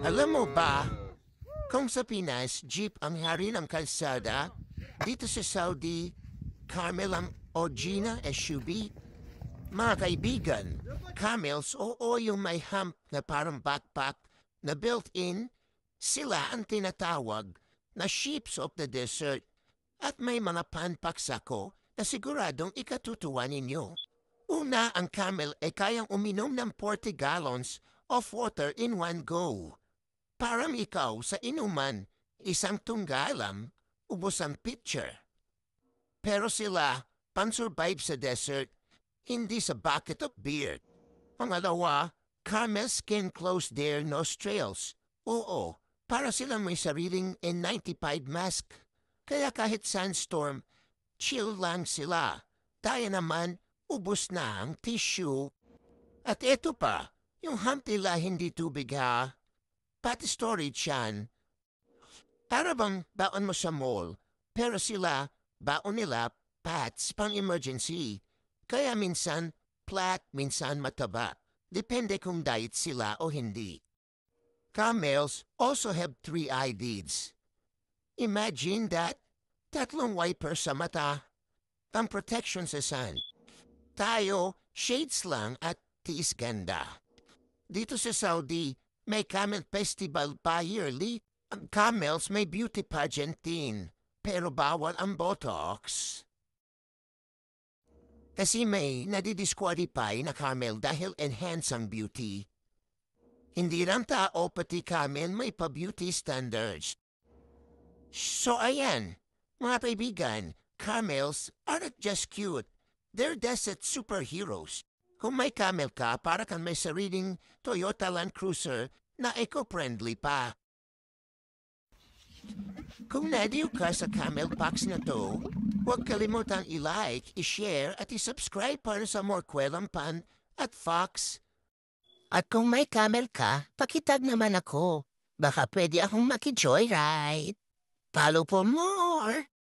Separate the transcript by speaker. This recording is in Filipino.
Speaker 1: Alam mo ba, kung sa Pinas, jeep ang hari ng kalsada, dito sa Saudi, camel ang o Gina SUV. Mga kaibigan, camels oo yung may hump na parang backpack na built-in, sila ang tinatawag na sheeps of the desert at may mga panpaks ako na siguradong ikatutuwa ninyo. Una, ang camel ay kayang uminom ng 40 gallons of water in one go. Parang ikaw sa inuman, isang tunggalam, ubos ang picture. Pero sila, pan-survive sa desert, hindi sa bucket of beer. Pangalawa, camels can close their nostrils. Oo, para silang may sariling N95 mask. Kaya kahit sandstorm, chill lang sila. Tayo naman, ubos na ang tissue. At eto pa, yung hump nila hindi tubig ha. Pati storage yan. Para bang baon mo sa mall, pero sila, baon nila, pads pang emergency. Kaya minsan, flat, minsan mataba. Depende kung diet sila o hindi. Camels also have 3 eyelids. Imagine that. Tatlong wipers sa mata. Pang protection sa sun. Tayo, shades lang at tiis ganda. Dito sa Saudi, may camel festival pa yearly. Ang camels may beauty pageant din. Pero bawal ang botox. Kasi may nadidisqualify na camel dahil enhance ang beauty. Hindi lang tao pati camel may pa-beauty standards. So ayan, mga kaibigan, camels aren't just cute. They're desert superheroes. Kung may camel ka, para kang may sariling Toyota Land Cruiser na eco-friendly pa. Kung nadiw ka sa Camel Packs na to, huwag kalimutang i-like, i-share at i-subscribe para sa more Kwelang Pan at Fox. At kung may camel ka, pakitag naman ako. Baka pwede akong maki-joyride. Follow for more!